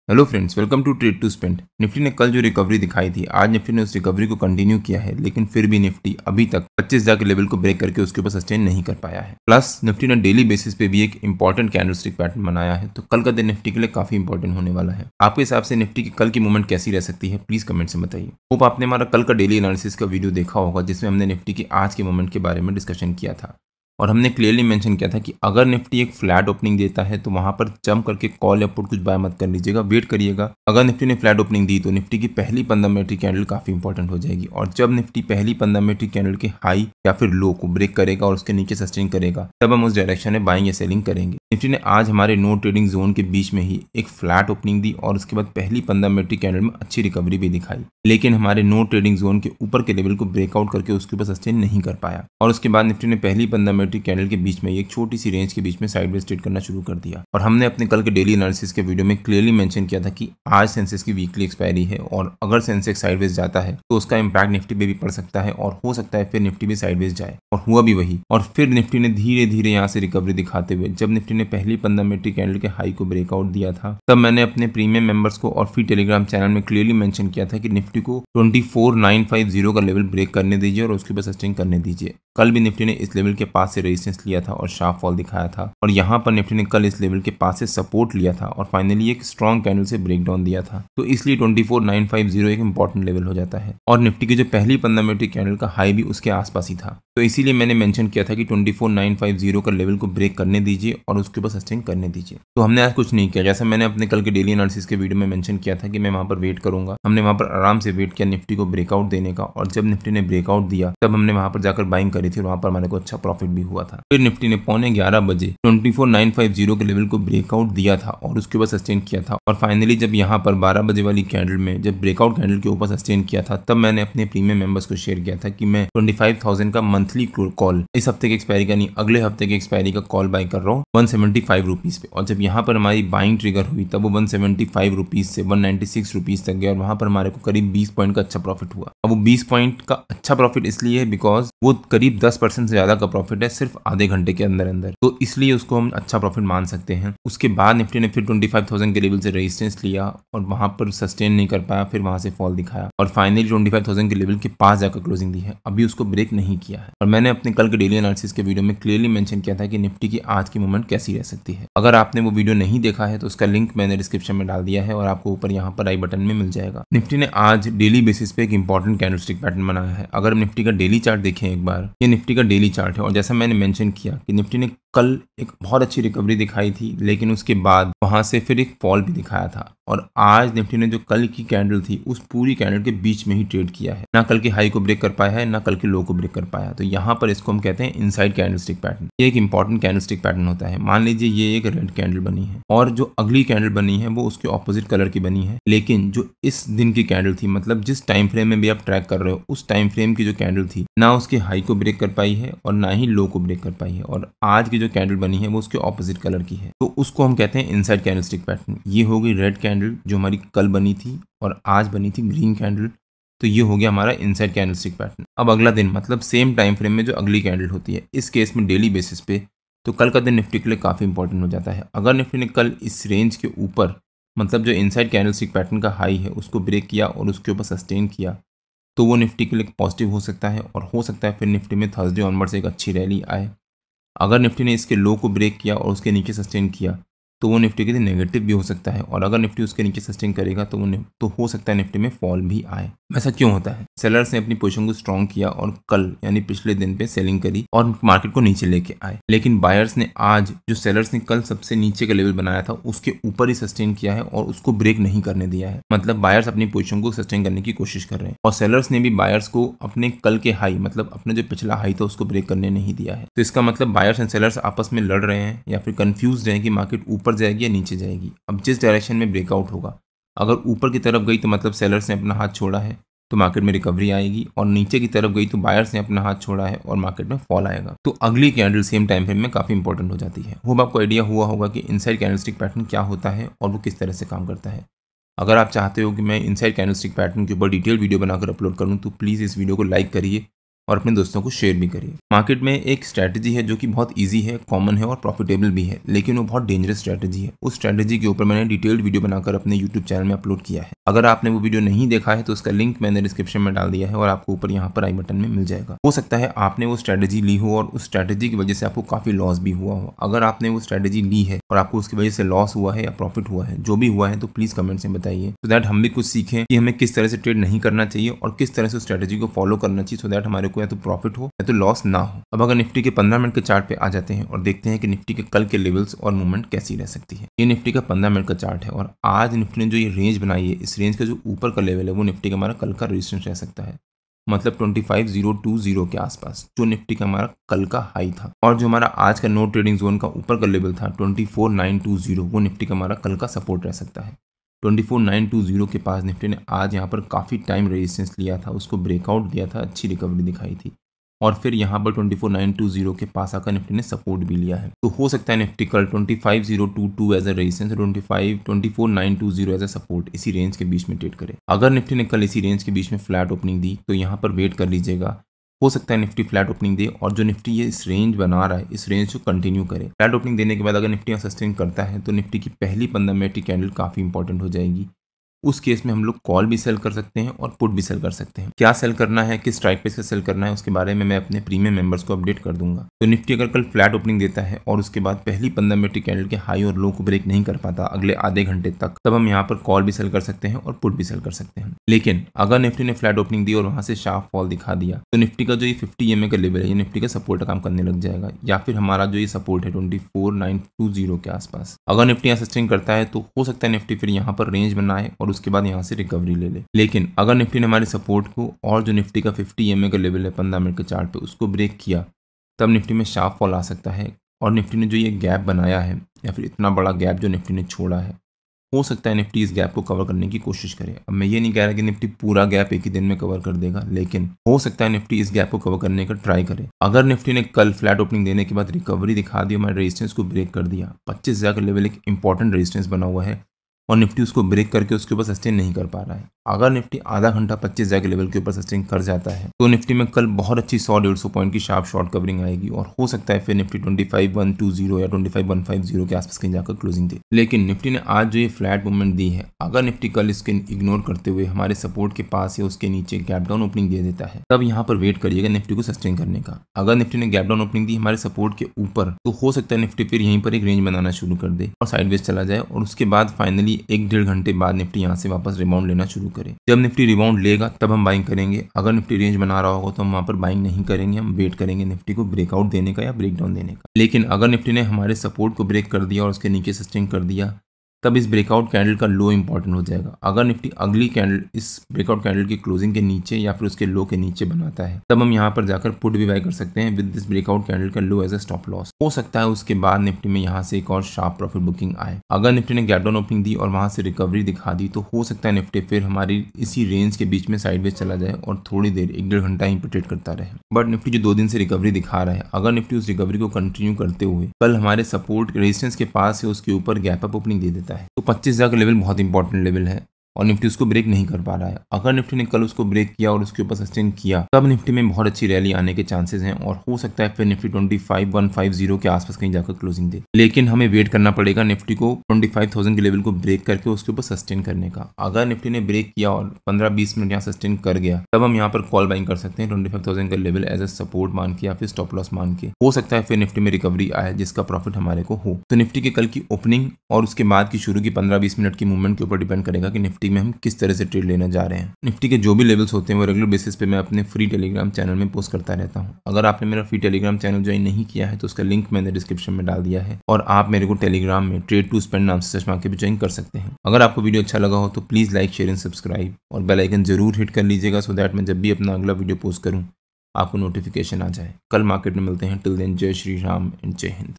Hello friends, welcome to trade to spend. Nifty ने कल जो रिकवरी दिखाई थी, आज निफ्टी ने उस रिकवरी को कंटिन्यू किया है, लेकिन फिर भी निफ्टी अभी तक 25,000 के लेवल को ब्रेक करके उसके ऊपर सस्टेन नहीं कर पाया है। प्लस निफ्टी ने डेली बेसिस पे भी एक इंपॉर्टेंट कैंडलस्टिक पैटर्न बनाया है, तो कल का दिन निफ्टी के लिए काफी इंपॉर्टेंट होने वाला है। आपके हिसाब से निफ्टी की कल की मूवमेंट कैसी रह सकती है, प्लीज कमेंट से बताइए। होप आपने हमारा कल का डेली एनालिसिस का वीडियो देखा होगा, जिसमें हमने निफ्टी की आज के मूवमेंट के बारे में डिस्कशन किया था और हमने क्लियरली मेंशन किया था कि अगर निफ्टी एक फ्लैट ओपनिंग देता है तो वहां पर जंप करके कॉल या पुट कुछ बाय मत कर लीजिएगा, वेट करिएगा। अगर निफ्टी ने फ्लैट ओपनिंग दी तो निफ्टी की पहली 15 मिनट की कैंडल काफी इंपॉर्टेंट हो जाएगी, और जब निफ्टी पहली 15 मिनट की कैंडल के हाई या फिर लो को ब्रेक करेगा और उसके नीचे सस्टेन करेगा, तब हम उस डायरेक्शन में बाइंग या सेलिंग करेंगे। निफ्टी ने आज हमारे नो ट्रेडिंग जोन के बीच में ही एक फ्लैट ओपनिंग दी और उसके बाद पहली 15 मिनट की कैंडल में अच्छी रिकवरी भी दिखाई, लेकिन हमारे नो ट्रेडिंग जोन के ऊपर के लेवल को ब्रेकआउट करके उसके ऊपर सस्टेन नहीं कर पाया, और उसके बाद निफ्टी ने पहली 15 मिनट की कैंडल के बीच में एक छोटी सी रेंज के बीच में साइडवेज ट्रेड करना शुरू कर दिया। और हमने अपने कल के डेली एनालिसिस के वीडियो में क्लियरली मेंशन किया था कि आज सेंसेक्स की वीकली एक्सपायरी है, और अगर सेंसेक्स साइडवेज जाता है तो उसका इंपैक्ट निफ्टी पे भी पड़ सकता है, और हो सकता है फिर निफ्टी भी साइडवेज जाए, और हुआ भी वही। और फिर निफ्टी ने धीरे धीरे यहाँ से रिकवरी दिखाते हुए जब निफ्टी ने पहली 15 मिनट की कैंडल के हाई को ब्रेकआउट दिया था, तब मैंने अपने प्रीमियम मेंबर्स को और फिर टेलीग्राम चैनल में क्लियरली मेंशन किया था कि निफ्टी को 24,950 का लेवल ब्रेक करने दीजिए और उसके ऊपर सस्टेन करने दीजिए। कल भी निफ्टी ने इस लेवल के पास से रेजिस्टेंस लिया था और शार्प फॉल दिखाया था, और यहाँ पर निफ्टी ने कल इस लेवल के पास से सपोर्ट लिया था और फाइनली एक स्ट्रॉन्ग कैंडल से ब्रेक डाउन दिया था। तो इसलिए 24,950 एक इंपॉर्टेंट लेवल हो जाता है, और निफ्टी की जो पहली 15 मिनट की कैंडल का हाई भी उसके आसपास ही था। तो इसीलिए मैंने मेंशन किया था कि 24,950 का लेवल को ब्रेक करने दीजिए और उसके ऊपर सस्टेन करने दीजिए। तो हमने आज कुछ नहीं किया, जैसा मैंने अपने कल के डेली एनालिसिस के वीडियो में मेंशन किया था कि मैं वहां पर वेट करूंगा। हमने वहां पर आराम से वेट किया निफ्टी को ब्रेकआउट देने का, और जब निफ्टी ने ब्रेकआउट दिया तब हमने वहां पर जाकर बाइंग करी थी और वहां पर हमारे को अच्छा प्रॉफिट भी हुआ था। फिर निफ्टी ने 11:15 बजे 24,950 के लेवल को ब्रेकआउट दिया था और उसके ऊपर सस्टेन किया था, और फाइनली जब यहाँ पर 12 बजे वाली कैंडल में जब ब्रेकआउट कैंडल के ऊपर सस्टेन किया था, तब मैंने अपने प्रीमियम मेंबर्स को शेयर किया था कि मैं 25,000 का मंथली कॉल इस हफ्ते के एक्सपायरी का नहीं, अगले हफ्ते के एक्सपायरी का कॉल बाय कर रहा हूँ 175 रुपीज पे। और जब यहाँ पर हमारी बाइंग ट्रिगर हुई तब वो 175 रुपीज से 196 रुपीज तक गया, और वहां पर हमारे को करीब 20 पॉइंट का अच्छा प्रॉफिट हुआ। अब वो 20 पॉइंट का अच्छा प्रॉफिट इसलिए है बिकॉज वो करीब 10% से ज्यादा का प्रॉफिट है सिर्फ आधे घंटे के अंदर अंदर, तो इसलिए उसको हम अच्छा प्रॉफिट मान सकते हैं। उसके बाद निफ्टी ने फिर 25,000 के लेवल से रेजिस्टेंस लिया और वहां पर सस्टेन नहीं कर पाया, फिर वहां से फॉल दिखाया और फाइनली 25,000 के लेवल के पास जाकर क्लोजिंग दी है। अभी उसको ब्रेक नहीं किया है, और मैंने अपने कल के डेली एनालिसिस के वीडियो में क्लियरली मेंशन किया था कि निफ्टी की आज की मूवमेंट कैसी रह सकती है। अगर आपने वो वीडियो नहीं देखा है तो उसका लिंक मैंने डिस्क्रिप्शन में डाल दिया है और आपको ऊपर यहाँ पर आई बटन में मिल जाएगा। निफ्टी ने आज डेली बेसिस पे एक इंपॉर्टेंट कैंडलस्टिक पैटर्न बनाया है। अगर निफ्टी का डेली चार्ट देखें एक बार, ये निफ्टी का डेली चार्ट है, और जैसा मैंने मेंशन किया कि निफ्टी ने कल एक बहुत अच्छी रिकवरी दिखाई थी, लेकिन उसके बाद वहां से फिर एक फॉल भी दिखाया था, और आज निफ्टी ने जो कल की कैंडल थी उस पूरी कैंडल के बीच में ही ट्रेड किया है। ना कल के हाई को ब्रेक कर पाया है, ना कल के लो को ब्रेक कर पाया। तो यहाँ पर इसको हम कहते हैं इनसाइड कैंडलस्टिक पैटर्न। ये एक इंपॉर्टेंट कैंडलस्टिक पैटर्न होता है। मान लीजिए ये एक रेड कैंडल बनी है और जो अगली कैंडल बनी है वो उसके ऑपोजिट कलर की बनी है, लेकिन जो इस दिन की कैंडल थी, मतलब जिस टाइम फ्रेम में भी आप ट्रैक कर रहे हो, उस टाइम फ्रेम की जो कैंडल थी ना उसके हाई को ब्रेक कर पाई है और ना ही लो को ब्रेक कर पाई है, और आज की जो कैंडल बनी है वो उसके ऑपोजिट कलर की है। तो उसको हम कहते हैं इनसाइड कैंडलस्टिक पैटर्न। ये हो गई रेड कैंडल जो हमारी कल बनी थी और आज बनी थी ग्रीन कैंडल, तो ये हो गया हमारा इनसाइड कैंडलस्टिक पैटर्न। अब अगला दिन मतलब सेम टाइम फ्रेम में जो अगली कैंडल होती है, इस केस में डेली बेसिस पे, तो कल का दिन निफ्टी के लिए काफी इंपॉर्टेंट हो जाता है। अगर निफ्टी ने कल इस रेंज के ऊपर, मतलब जो इनसाइड कैंडलस्टिक पैटर्न का हाई है, उसको ब्रेक किया और उसके ऊपर सस्टेन किया, तो वो निफ्टी के लिए पॉजिटिव हो सकता है, और हो सकता है फिर निफ्टी में थर्सडे ऑनवर्ड से एक अच्छी रैली आए। अगर निफ्टी ने इसके लो को ब्रेक किया और उसके नीचे सस्टेन किया तो वो निफ्टी के लिए नेगेटिव भी हो सकता है, और अगर निफ्टी उसके नीचे सस्टेन करेगा तो हो सकता है निफ्टी में फॉल भी आए। ऐसा क्यों होता है? सेलर्स ने अपनी पोजीशन को स्ट्रॉन्ग किया और कल यानी पिछले दिन पे सेलिंग करी और मार्केट को नीचे लेके आए, लेकिन बायर्स ने आज जो सेलर्स ने कल सबसे नीचे का लेवल बनाया था उसके ऊपर ही सस्टेन किया है और उसको ब्रेक नहीं करने दिया है। मतलब बायर्स अपनी पोजीशन को सस्टेन करने की कोशिश कर रहे हैं, और सेलर्स ने भी बायर्स को अपने कल के हाई, मतलब अपने जो पिछला हाई था उसको ब्रेक करने नहीं दिया है। तो इसका मतलब बायर्स एंड सेलर्स आपस में लड़ रहे हैं या फिर कंफ्यूज हैं कि मार्केट ऊपर जाएगी या नीचे जाएगी। अब जिस डायरेक्शन में ब्रेकआउट होगा, अगर ऊपर की तरफ गई तो मतलब सेलर्स ने अपना हाथ छोड़ा है तो मार्केट में रिकवरी आएगी, और नीचे की तरफ गई तो बायर्स ने अपना हाथ छोड़ा है और मार्केट में फॉल आएगा। तो अगली कैंडल सेम टाइम फ्रेम में काफी इंपॉर्टेंट हो जाती है। होप आपको आइडिया हुआ होगा कि इनसाइड कैंडलस्टिक पैटर्न क्या होता है और वो किस तरह से काम करता है। अगर आप चाहते हो कि मैं इनसाइड कैंडलस्टिक पैटर्न के ऊपर डिटेल वीडियो बनाकर अपलोड करूं तो प्लीज़ इस वीडियो को लाइक करिए और अपने दोस्तों को शेयर भी करिए। मार्केट में एक स्ट्रैटेजी है जो कि बहुत ईजी है, कॉमन है और प्रॉफिटेबल भी है, लेकिन वो बहुत डेंजरस स्ट्रैटेजी है। उस स्ट्रैटेजी के ऊपर मैंने डिटेल्ड वीडियो बनाकर अपने यूट्यूब चैनल में अपलोड किया है। अगर आपने वो वीडियो नहीं देखा है तो उसका लिंक मैंने डिस्क्रिप्शन में डाल दिया है और आपको ऊपर यहाँ पर आई बटन में मिल जाएगा। हो सकता है आपने वो स्ट्रैटेजी ली हो और उस स्ट्रैटेजी की वजह से आपको काफी लॉस भी हुआ हो। अगर आपने वो स्ट्रैटेजी ली है और आपको उसकी वजह से लॉस हुआ है या प्रॉफिट हुआ है, जो भी हुआ है, तो प्लीज कमेंट्स में बताइए, सो दैट हम भी कुछ सीखें कि हमें किस तरह से ट्रेड नहीं करना चाहिए और किस तरह से उस स्ट्रैटेजी को फॉलो करना चाहिए, सो दैट हमारे को या तो प्रॉफिट हो या तो लॉस ना हो। अब अगर निफ्टी के 15 मिनट के चार्ट पे आ जाते हैं और देखते हैं कि निफ्टी के कल के लेवल्स और मूवमेंट कैसी रह सकती है। ये निफ्टी का 15 मिनट का चार्ट है और आज निफ्टी ने जो ये रेंज बनाई है, इस रेंज का जो ऊपर का लेवल है वो निफ्टी का हमारा कल का रेजिस्टेंस रह सकता है, मतलब 25020 के आसपास, जो निफ्टी का हमारा कल का हाई था। और जो हमारा आज का नो ट्रेडिंग जोन का ऊपर का लेवल था 24920, वो निफ्टी का हमारा कल का सपोर्ट रह सकता है। 24920 के पास निफ्टी ने आज यहाँ पर काफ़ी टाइम रेजिस्टेंस लिया था, उसको ब्रेकआउट दिया था, अच्छी रिकवरी दिखाई थी और फिर यहाँ पर 24920 के पास आकर निफ्टी ने सपोर्ट भी लिया है। तो हो सकता है निफ्टी कल 25022 as a resistance, 24920 as a support, इसी रेंज के बीच में ट्रेड करे। अगर निफ्टी ने कल इसी रेंज के बीच में फ्लैट ओपनिंग दी तो यहाँ पर वेट कर लीजिएगा, हो सकता है निफ्टी फ्लैट ओपनिंग दे और जो निफ्टी ये इस रेंज बना रहा है, इस रेंज को कंटिन्यू करे। फ्लैट ओपनिंग देने के बाद अगर निफ्टी सस्टेन करता है तो निफ्टी की पहली 15 मिनट की कैंडल काफ़ी इंपॉर्टेंट हो जाएगी। उस केस में हम लोग कॉल भी सेल कर सकते हैं और पुट भी सेल कर सकते हैं। क्या सेल करना है, किस स्ट्राइक पे सेल करना है, उसके बारे में मैं अपने प्रीमियम मेंबर्स को अपडेट कर दूंगा। तो निफ्टी अगर कल फ्लैट ओपनिंग देता है और उसके बाद पहली 15 मिनट की कैंडल के हाई और लो को ब्रेक नहीं कर पाता अगले आधे घंटे तक, तब हम यहाँ पर कॉल भी सेल कर सकते हैं और पुट भी सेल कर सकते हैं। लेकिन अगर निफ्टी ने फ्लैट ओपनिंग दी और वहां से शार्प फॉल दिखा दिया तो निफ्टी का जो ये 50 EMA का लेवल है, ये निफ्टी का सपोर्ट का काम करने लग जाएगा, या फिर हमारा जो ये सपोर्ट है 24920 के आसपास। अगर निफ्टी यहाँ सस्टेन करता है तो हो सकता है निफ्टी फिर यहाँ पर रेंज बनाए और उसके बाद यहाँ से रिकवरी ले ले। लेकिन अगर निफ्टी ने हमारे सपोर्ट को और जो निफ्टी का 50 EMA का लेवल है 15 मिनट के चार्ट पे, उसको ब्रेक किया, तब निफ्टी में शार्प फॉल आ सकता है। और निफ्टी ने जो ये गैप बनाया है या फिर इतना बड़ा गैप जो निफ्टी ने छोड़ा है, हो सकता है निफ्टी इस गैप को कवर करने की कोशिश करे। अब मैं ये नहीं कह रहा कि निफ्टी पूरा गैप एक ही दिन में कवर कर देगा, लेकिन हो सकता है निफ्टी इस गैप को कवर करने का ट्राई करे। अगर निफ्टी ने कल फ्लैट ओपनिंग देने के बाद रिकवरी दिखा दी, हमारे रेजिस्टेंस को ब्रेक कर दिया, 25,000 का लेवल एक इंपॉर्टेंट रेजिस्टेंस बना हुआ है और निफ्टी उसको ब्रेक करके उसके ऊपर सस्टेन नहीं कर पा रहा है। अगर निफ्टी आधा घंटा 25,000 के लेवल के ऊपर सस्टेन कर जाता है तो निफ्टी में कल बहुत अच्छी 100-150 पॉइंट की शार्प शॉर्ट कवरिंग आएगी और हो सकता है फिर निफ्टी 25120 या 25150 के आसपास कहीं जाकर क्लोजिंग दे। लेकिन निफ्टी ने आज जो ये फ्लैट मूवमेंट दी है, अगर निफ्टी कल इसके इग्नोर करते हुए हमारे सपोर्ट के पास या उसके नीचे गैप डाउन ओपनिंग दे देता है, तब यहाँ पर वेट करिएगा निफ्टी को सस्टेन करने का। अगर निफ्टी ने गैप डाउन ओपनिंग दी हमारे सपोर्ट के ऊपर तो हो सकता है निफ्टी फिर यहीं पर एक रेंज बनाना शुरू कर दे और साइडवेज चला जाए और उसके बाद फाइनली 1-1.5 घंटे बाद निफ्टी यहाँ से वापस रिबाउंड लेना शुरू करे। जब निफ्टी रिबाउंड लेगा तब हम बाइंग करेंगे। अगर निफ्टी रेंज बना रहा होगा तो हम वहां पर बाइंग नहीं करेंगे, हम वेट करेंगे निफ्टी को ब्रेकआउट देने का या ब्रेकडाउन देने का। लेकिन अगर निफ्टी ने हमारे सपोर्ट को ब्रेक कर दिया और उसके नीचे सस्टेन कर दिया, तब इस ब्रेकआउट कैंडल का लो इंपॉर्टेंट हो जाएगा। अगर निफ्टी अगली कैंडल इस ब्रेकआउट कैंडल की क्लोजिंग के नीचे या फिर उसके लो के नीचे बनाता है, तब हम यहाँ पर जाकर पुट भी बाय कर सकते हैं विद दिस ब्रेकआउट कैंडल का लो एज अ स्टॉप लॉस। हो सकता है उसके बाद निफ्टी में यहाँ से एक और शार्प प्रॉफिट बुकिंग आए। अगर निफ्टी ने गैप डाउन ओपनिंग दी और वहां से रिकवरी दिखा दी तो हो सकता है निफ्टी फिर हमारी इसी रेंज के बीच में साइडवेज चला जाए और थोड़ी देर 1-1.5 घंटा ही ट्रेड करता रहे। बट निफ्टी जो 2 दिन से रिकवरी दिखा रहा है, अगर निफ्टी उस रिकवरी को कंटिन्यू करते हुए कल हमारे सपोर्ट रेजिस्टेंस के पास है उसके ऊपर गैप अप ओपनिंग दे देता है तो 25,000 का लेवल बहुत इंपॉर्टेंट लेवल है और निफ्टी उसको ब्रेक नहीं कर पा रहा है। अगर निफ्टी ने कल उसको ब्रेक किया और उसके ऊपर सस्टेन किया, तब निफ्टी में बहुत अच्छी रैली आने के चांसेस हैं और हो सकता है फिर निफ्टी 25150 के आसपास कहीं जाकर क्लोजिंग दे। लेकिन हमें वेट करना पड़ेगा निफ्टी को 25,000 के लेवल को ब्रेक करके उसके ऊपर सस्टेन करने का। अगर निफ्टी ने ब्रेक किया और 15-20 मिनट यहाँ सस्टेन कर गया, तब हम यहाँ पर कॉल बाइंग कर सकते हैं 25,000 का लेवल एज अ सपोर्ट मान के या फिर स्टॉप लॉस मान के। हो सकता है फिर निफ्टी में रिकवरी आए जिसका प्रॉफिट हमारे को हो। तो निफ्टी के कल की ओपनिंग और उसके बाद की शुरू की 15-20 मिनट की मूवमेंट के ऊपर डिपेंड करेगा कि निफ्टी में हम किस तरह से ट्रेड लेने जा रहे हैं। निफ्टी के जो भी लेवल्स होते हैं वो रेगुलर बेसिस पे मैं अपने फ्री टेलीग्राम चैनल में पोस्ट करता रहता हूं। अगर आपने मेरा फ्री टेलीग्राम चैनल ज्वाइन नहीं किया है तो उसका लिंक मैंने डिस्क्रिप्शन में डाल दिया है और आप मेरे को टेलीग्राम में ट्रेड टू स्पेंड नाम से सर्च मार के भी ज्वाइन कर सकते हैं। अगर आपको वीडियो अच्छा लगा हो तो please like, share and subscribe और बेल आइकन जरूर हिट कर लीजिएगा सो दैट मैं जब भी अपना अगला वीडियो पोस्ट करूँ आपको नोटिफिकेशन आ जाए। कल मार्केट में मिलते हैं। टिल देन जय श्री राम एंड जय हिंद।